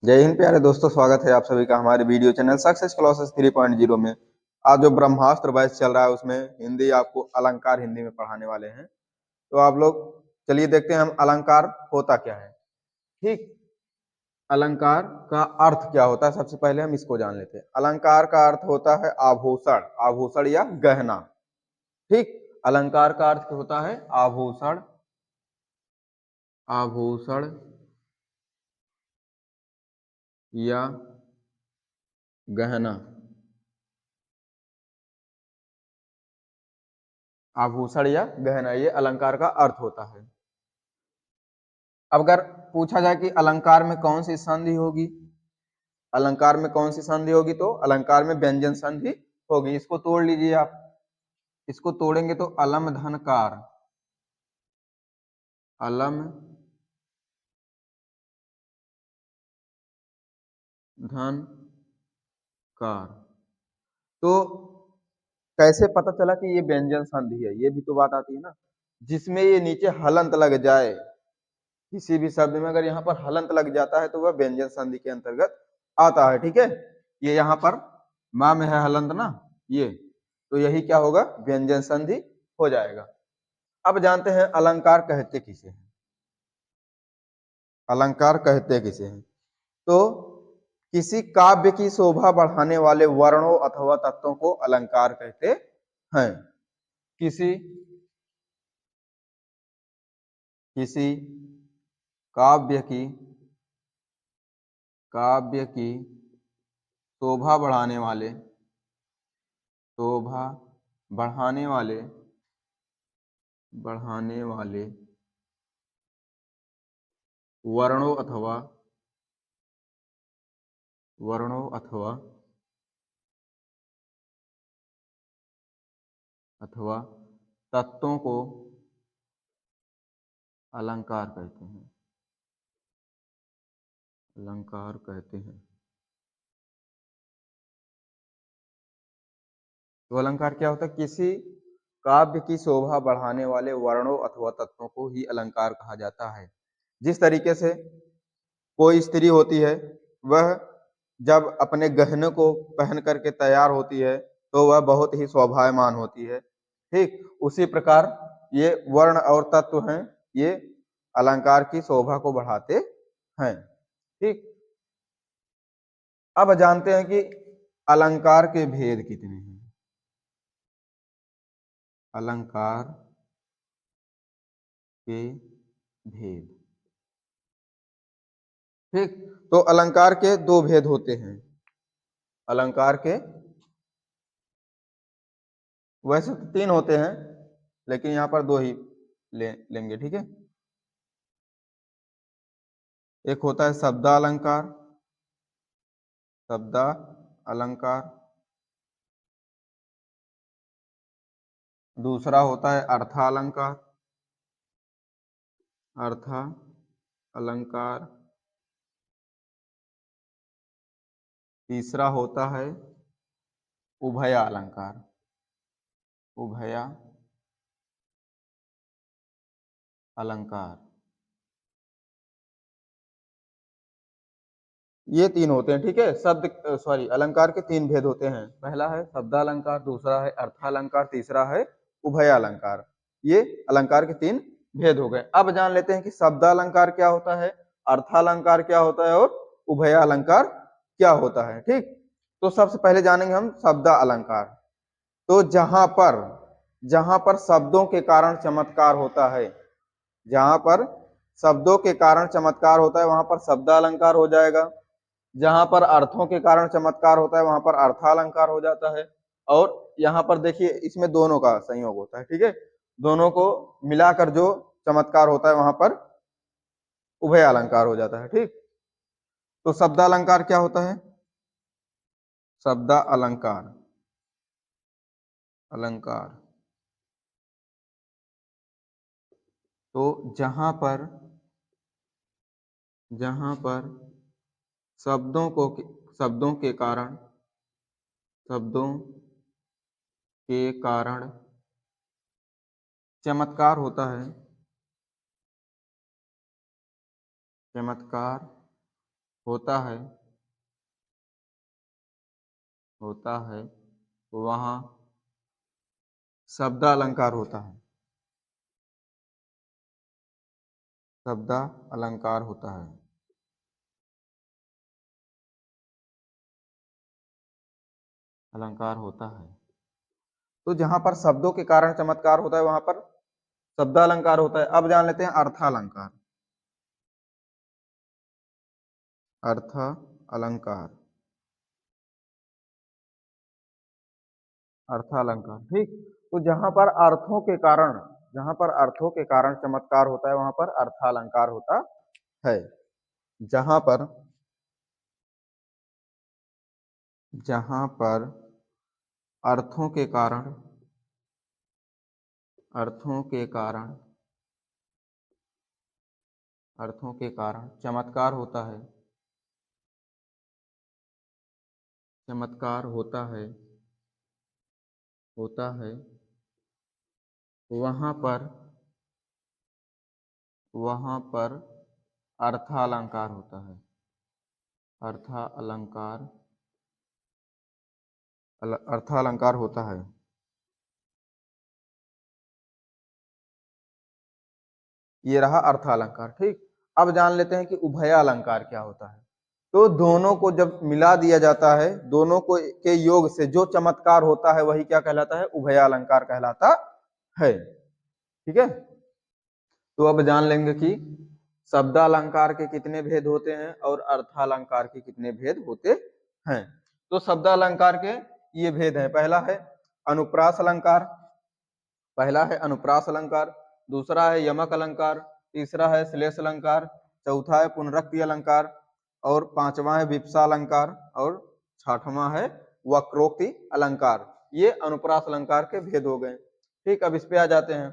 जय हिंद प्यारे दोस्तों, स्वागत है आप सभी का हमारे वीडियो चैनल सक्सेस क्लासेस 3.0 में। आज जो ब्रह्मास्त्र बैच चल रहा है उसमें हिंदी आपको अलंकार हिंदी में पढ़ाने वाले हैं। तो आप लोग चलिए देखते हैं हम अलंकार होता क्या है। ठीक, अलंकार का अर्थ क्या होता है सबसे पहले हम इसको जान लेते हैं। अलंकार का अर्थ होता है आभूषण, आभूषण या गहना। ठीक, अलंकार का अर्थ होता है आभूषण, आभूषण या गहना। आभूषण या गहना, ये अलंकार का अर्थ होता है। अब अगर पूछा जाए कि अलंकार में कौन सी संधि होगी, अलंकार में कौन सी संधि होगी, तो अलंकार में व्यंजन संधि होगी। इसको तोड़ लीजिए आप, इसको तोड़ेंगे तो अलम धनकार, अलम धन कार। तो कैसे पता चला कि ये व्यंजन संधि है, ये भी तो बात आती है ना। जिसमें ये नीचे हलंत लग जाए, किसी भी शब्द में अगर यहाँ पर हलंत लग जाता है तो वह व्यंजन संधि के अंतर्गत आता है। ठीक है, ये यहाँ पर माँ में है हलंत ना, ये तो यही क्या होगा, व्यंजन संधि हो जाएगा। अब जानते हैं अलंकार कहते किसे हैं। अलंकार कहते किसे हैं, तो किसी काव्य की शोभा बढ़ाने वाले वर्णों अथवा तत्वों को अलंकार कहते हैं। किसी किसी काव्य की काव्य की शोभा बढ़ाने वाले, शोभा बढ़ाने वाले बढ़ाने वाले वर्णों अथवा वर्णों अथवा अथवा तत्वों को अलंकार कहते हैं, अलंकार कहते हैं। तो अलंकार क्या होता है, किसी काव्य की शोभा बढ़ाने वाले वर्णों अथवा तत्वों को ही अलंकार कहा जाता है। जिस तरीके से कोई स्त्री होती है, वह जब अपने गहने को पहन करके तैयार होती है तो वह बहुत ही शोभायमान होती है। ठीक, उसी प्रकार ये वर्ण और तत्व हैं, ये अलंकार की शोभा को बढ़ाते हैं। ठीक, अब जानते हैं कि अलंकार के भेद कितने हैं। अलंकार के भेद, ठीक, तो अलंकार के दो भेद होते हैं। अलंकार के वैसे तो तीन होते हैं, लेकिन यहाँ पर दो ही लेंगे। ठीक है, एक होता है शब्दालंकार, शब्दा अलंकार। दूसरा होता है अर्थालंकार, अर्था अलंकार। तीसरा होता है उभया अलंकार, उभया अलंकार। ये तीन होते हैं। ठीक है, शब्द सॉरी अलंकार के तीन भेद होते हैं। पहला है शब्दालंकार, दूसरा है अर्थालंकार, तीसरा है उभया अलंकार। ये अलंकार के तीन भेद हो गए। अब जान लेते हैं कि शब्दालंकार क्या होता है, अर्थालंकार क्या होता है और उभया अलंकार क्या होता है। ठीक, तो सबसे पहले जानेंगे हम शब्द अलंकार। तो जहां पर शब्दों के कारण चमत्कार होता है, जहां पर शब्दों के कारण चमत्कार होता है वहां पर शब्द अलंकार हो जाएगा। जहां पर अर्थों के कारण चमत्कार होता है वहां पर अर्थालंकार हो जाता है। और यहाँ पर देखिए इसमें दोनों का संयोग होता है। ठीक है, दोनों को मिलाकर जो चमत्कार होता है वहां पर उभय अलंकार हो जाता है। ठीक, तो शब्दालंकार क्या होता है, शब्द अलंकार, अलंकार तो जहां पर शब्दों को शब्दों के कारण शब्दों के कारण चमत्कार होता है, चमत्कार होता है, होता है, वहाँ शब्दालंकार होता है, शब्दा अलंकार होता है, अलंकार होता है। तो जहां पर शब्दों के कारण चमत्कार होता है वहां पर शब्दालंकार होता है। अब जान लेते हैं अर्थालंकार। अर्थ अलंकार, अर्थालंकार, ठीक। तो जहां पर अर्थों के कारण चमत्कार होता है वहां पर अर्थालंकार होता है। जहां पर जहां पर अर्थों के कारण, अर्थों के कारण, अर्थों के कारण चमत्कार होता है, चमत्कार होता है, वहां पर, वहां पर अर्थालंकार होता है, अर्था अलंकार, अर्थालंकार होता है। ये रहा अर्थालंकार, ठीक। अब जान लेते हैं कि उभयालंकार क्या होता है। तो दोनों को जब मिला दिया जाता है, दोनों को के योग से जो चमत्कार होता है वही क्या कहलाता है, उभयालंकार कहलाता है, ठीक है। तो अब जान लेंगे कि शब्दालंकार के कितने भेद होते हैं और अर्थालंकार के कितने भेद होते हैं। तो शब्दालंकार के ये भेद हैं। पहला है अनुप्रास अलंकार, पहला है अनुप्रास अलंकार, दूसरा है यमक अलंकार, तीसरा है श्लेष अलंकार, चौथा है पुनरक्ति अलंकार और पांचवा है विप्सा अलंकार और छठवां है वक्रोक्ति अलंकार। ये अनुप्रास अलंकार के भेद हो गए, ठीक। अब इस पे आ जाते हैं।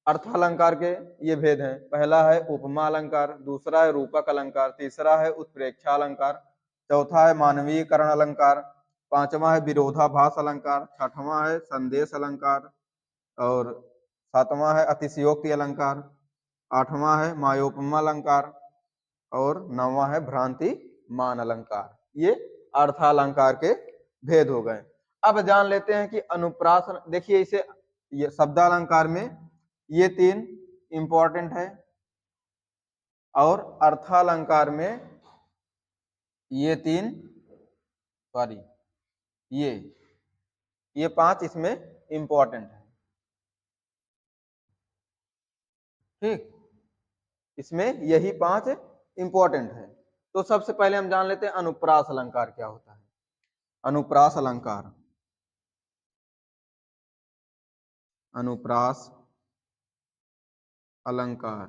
अर्थालंकार के ये भेद हैं। पहला है उपमा अलंकार, दूसरा है रूपक अलंकार, तीसरा है उत्प्रेक्षा अलंकार, चौथा है मानवीयकरण अलंकार, पांचवा है विरोधाभास अलंकार, छठवां है संदेश अलंकार और सातवां है अतिशयोक्ति अलंकार, आठवां है मायोपमा अलंकार और नौवां है भ्रांति मान अलंकार। ये अर्थालंकार के भेद हो गए। अब जान लेते हैं कि अनुप्रास, देखिए इसे, ये शब्दालंकार में ये तीन इंपॉर्टेंट है और अर्थालंकार में ये तीन, सॉरी, ये ये पांच इसमें इंपॉर्टेंट है, ठीक। इसमें यही पांच इंपॉर्टेंट है। तो सबसे पहले हम जान लेते हैं अनुप्रास अलंकार क्या होता है। अनुप्रास अलंकार, अनुप्रास अलंकार,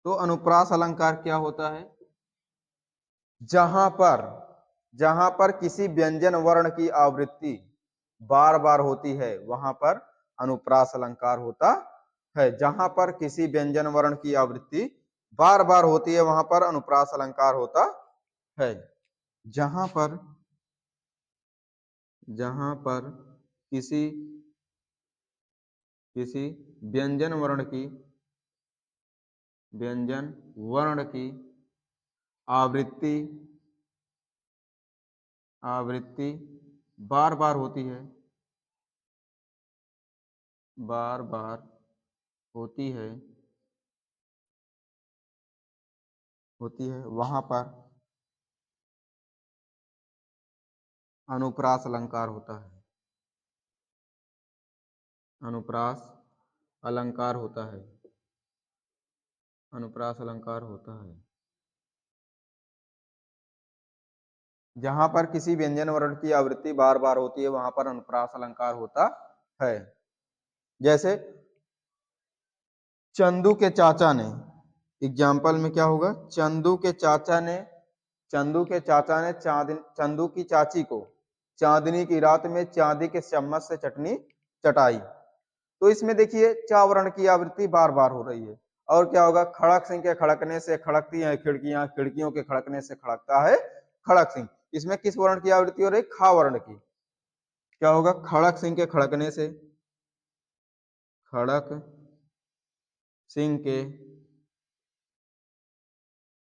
तो अनुप्रास अलंकार क्या होता है, जहां पर, जहां पर किसी व्यंजन वर्ण की आवृत्ति बार बार होती है वहां पर अनुप्रास अलंकार होता है। जहां पर किसी व्यंजन वर्ण की आवृत्ति बार बार होती है वहां पर अनुप्रास अलंकार होता है। जहां पर, जहां पर किसी, किसी व्यंजन वर्ण की, व्यंजन वर्ण की आवृत्ति, आवृत्ति बार बार होती है, बार बार होती है, होती है, वहां पर अनुप्रास अलंकार होता है, अनुप्रास अलंकार होता है, अनुप्रास अलंकार होता है। जहां पर किसी व्यंजन वर्ण की आवृत्ति बार बार होती है वहां पर अनुप्रास अलंकार होता है। जैसे चंदू के चाचा ने, एग्जाम्पल में क्या होगा, चंदू के चाचा ने, चंदू के चाचा ने चंदू की चाची को चांदनी की रात में चांदी के चम्मच से चटनी चटाई। तो इसमें देखिए चा वर्ण की आवृत्ति बार बार हो रही है। और क्या होगा, खड़क सिंह के खड़कने से खड़कती हैं खिड़कियां, खिड़कियों के खड़कने से खड़कता है खड़क सिंह। इसमें किस वर्ण की आवृत्ति हो रही, खा वर्ण की। क्या होगा, खड़क सिंह के खड़कने से, खड़क सिंह के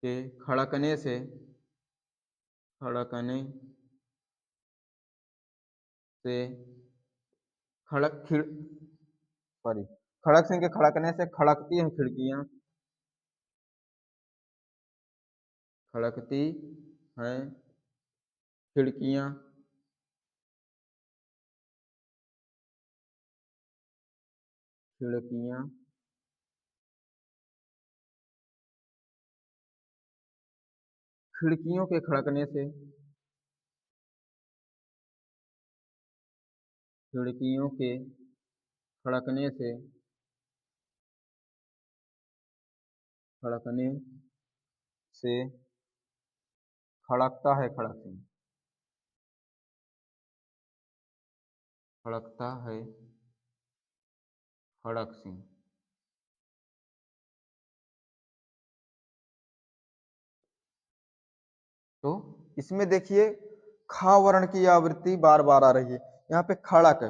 के खड़कने से, खड़कने से खड़क खिड़ सॉरी खड़क सिंह के खड़कने से खड़कती हैं खिड़कियां, खड़कती हैं खिड़कियां, खिड़कियां खिड़कियों के खड़कने से, खिड़कियों के खड़कने से, खड़कने से खड़कता है खड़क सिंह, खड़कता है खड़क सिंह। तो इसमें देखिए खा वर्ण की आवृत्ति बार बार आ रही है। यहाँ पे खड़क है,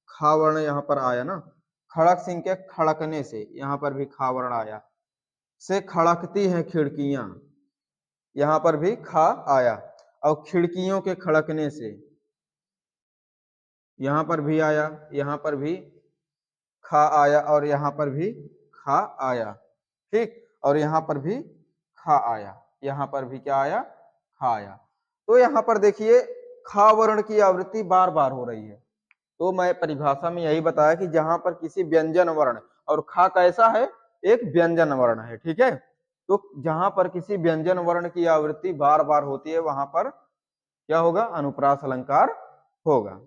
खा वर्ण यहाँ पर आया ना, खड़क सिंह के खड़कने से, यहाँ पर भी खा वर्ण आया, से खड़कती हैं खिड़कियां, यहाँ पर भी खा आया, और खिड़कियों के खड़कने से, यहाँ पर भी आया, यहाँ पर भी खा आया, और यहाँ पर भी खा आया, ठीक, और यहाँ पर भी खा आया, यहाँ पर भी क्या आया, खा आया। तो यहाँ पर देखिए खा वर्ण की आवृत्ति बार बार हो रही है। तो मैं परिभाषा में यही बताया कि जहां पर किसी व्यंजन वर्ण, और खा कैसा है, एक व्यंजन वर्ण है, ठीक है। तो जहां पर किसी व्यंजन वर्ण की आवृत्ति बार बार होती है वहां पर क्या होगा, अनुप्रास अलंकार होगा।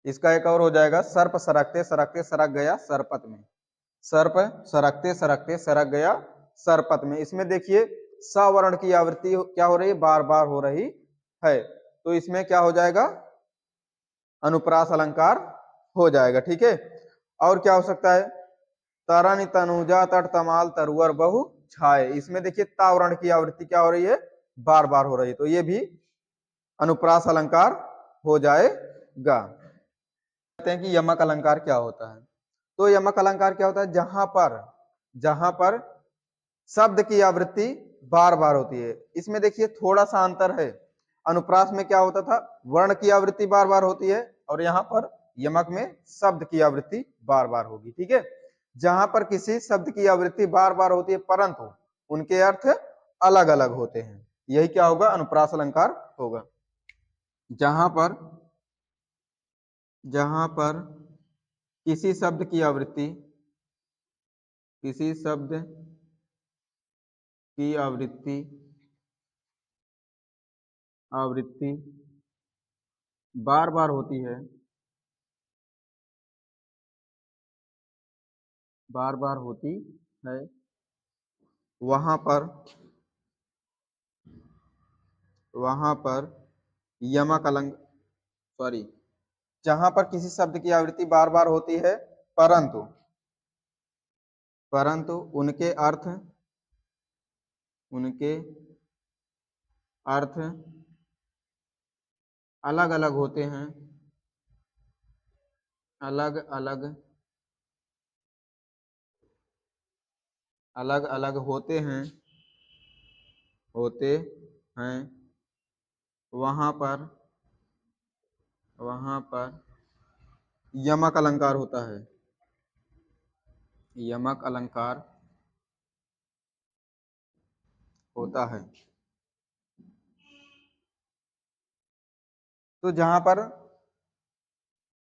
इसका एक और हो जाएगा, सर्प सरकते सरकते सरक गया सरपत में, सर्प सरकते सरकते सरक गया सरपत में। इसमें देखिए सवर्ण की आवृत्ति क्या हो रही है, बार बार हो रही है, तो इसमें क्या हो जाएगा, अनुप्रास अलंकार हो जाएगा, ठीक है। और क्या हो सकता है, तरन तनुजा तट तमाल तरुअर बहु छाए, इसमें देखिए तावरण की आवृत्ति क्या हो रही है, बार बार हो रही है, तो ये भी अनुप्रास अलंकार हो जाएगा। कहते हैं कि यमक अलंकार क्या होता है। तो यमक अलंकार क्या होता है, जहां पर शब्द की आवृत्ति बार बार होती है। इसमें देखिए थोड़ा सा अंतर है, अनुप्रास में क्या होता था, वर्ण की आवृत्ति बार बार होती है, और यहाँ पर यमक में शब्द की आवृत्ति बार बार होगी, ठीक है। जहां पर किसी शब्द की आवृत्ति बार बार होती है परंतु उनके अर्थ अलग अलग होते हैं, यही क्या होगा, अनुप्रास अलंकार होगा। जहां पर किसी शब्द की आवृत्ति, किसी शब्द की आवृत्ति आवृत्ति बार बार होती है, बार बार होती है, वहां पर यमक अलंक सॉरी जहां पर किसी शब्द की आवृत्ति बार बार होती है परंतु परंतु उनके अर्थ अलग अलग होते हैं, अलग अलग अलग अलग होते हैं, वहां पर यमक अलंकार होता है, यमक अलंकार होता है। तो जहां पर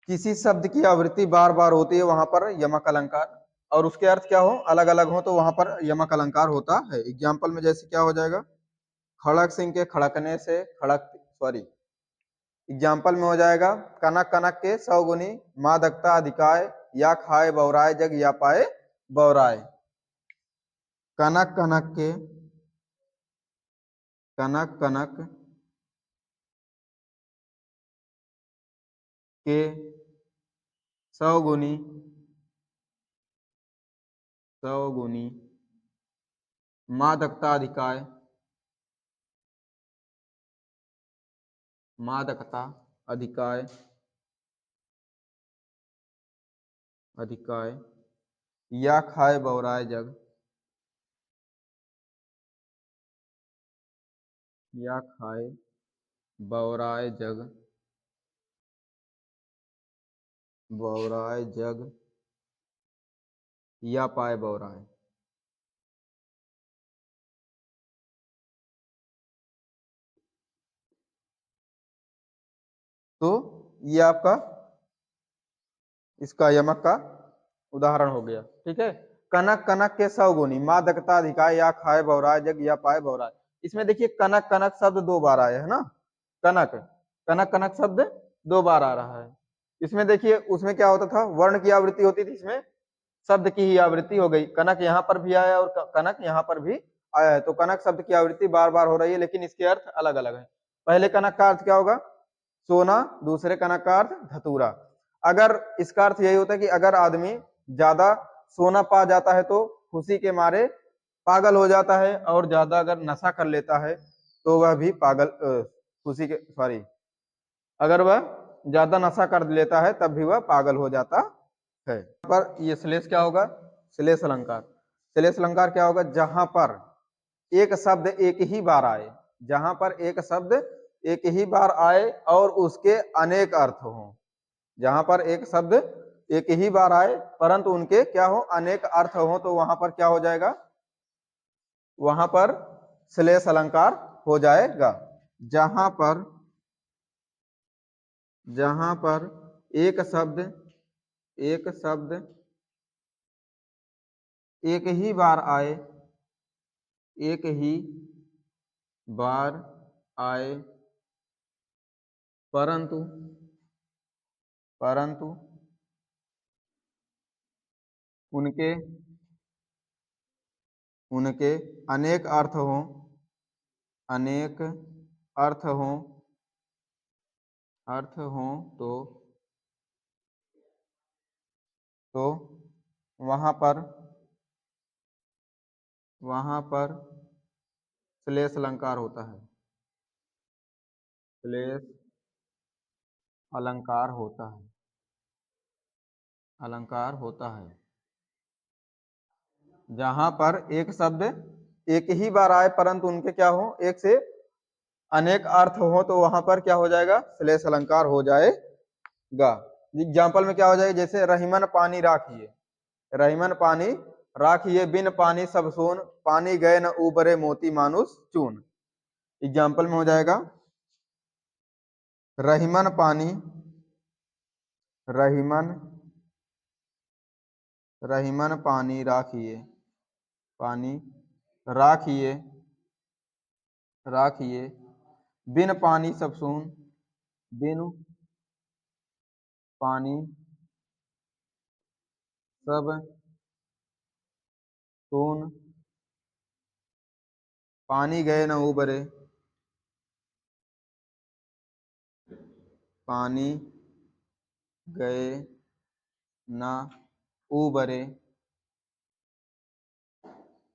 किसी शब्द की आवृत्ति बार बार होती है वहां पर यमक अलंकार, और उसके अर्थ क्या हो, अलग अलग हो, तो वहां पर यमक अलंकार होता है। एग्जाम्पल में जैसे क्या हो जाएगा, खड़क सिंह के खड़कने से खड़क सॉरी एग्जाम्पल में हो जाएगा, कनक कनक के सौ गुनी मादकता अधिकाय, या खाए बौराए जग या पाए बौराए। कनक कनक के कनक कनक के सौ गुनी मादकता अधिकाय, मादकता अधिकाय अधिकाय, या खाए बौराए जग, या खाए बौराए जग, बौराए जग या पाए बौराए। तो ये आपका इसका यमक का उदाहरण हो गया। ठीक है, कनक कनक के सौ गुनी, माँ दकता अधिकाय या खाए बौराए जग या पाए बौराए। इसमें देखिए कनक कनक शब्द दो बार आया है ना, कनक कनक कनक शब्द दो बार आ रहा है। इसमें देखिए उसमें क्या होता था, वर्ण की आवृत्ति होती थी, इसमें शब्द की ही आवृत्ति हो गई। कनक यहाँ पर भी आया और कनक यहाँ पर भी आया है, तो कनक शब्द की आवृत्ति बार बार हो रही है, लेकिन इसके अर्थ अलग अलग है। पहले कनक का अर्थ क्या होगा, सोना, दूसरे कनक का अर्थ धतूरा। अगर इसका अर्थ यही होता है कि अगर आदमी ज्यादा सोना पा जाता है तो खुशी के मारे पागल हो जाता है, और ज्यादा अगर नशा कर लेता है तो वह भी पागल खुशी के सॉरी अगर वह ज्यादा नशा कर लेता है तब भी वह पागल हो जाता है। पर ये श्लेष क्या होगा, श्लेष अलंकार। श्लेष अलंकार क्या होगा, जहां पर एक शब्द एक ही बार आए, जहां पर एक शब्द एक ही बार आए और उसके अनेक अर्थ हों। जहां पर एक शब्द एक ही बार आए परंतु उनके क्या हो, अनेक अर्थ हो, तो वहां पर क्या हो जाएगा, वहां पर श्लेष अलंकार हो जाएगा। जहां पर जहां पर एक शब्द एक ही बार आए, एक ही बार आए परंतु परंतु उनके उनके अनेक अर्थ हों, अनेक अर्थ हों तो तो वहां पर श्लेष अलंकार होता है, श्लेष अलंकार होता है, अलंकार होता है। जहां पर एक शब्द एक ही बार आए परंतु उनके क्या हो, एक से अनेक अर्थ हो, तो वहां पर क्या हो जाएगा, श्लेष अलंकार हो जाएगा। एग्जाम्पल में क्या हो जाएगा, जैसे रहीमन पानी राखिए, रहीमन पानी राखिए, बिन पानी सब सोन, पानी गए न उबरे मोती मानुष चून। एग्जाम्पल में हो जाएगा, रहीमन पानी, रहीमन रहीमन पानी राखिए, पानी राखिए राखिए, बिन पानी सब सून, बिन पानी सब सून, पानी गए न उबरे, पानी गए न उबरे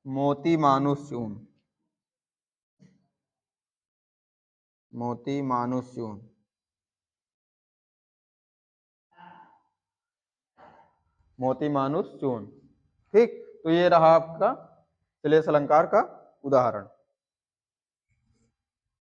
मोती मानुष चून, मोती मानुष चून। मोती मानुष चून। ठीक, तो ये रहा आपका श्लेष अलंकार का उदाहरण।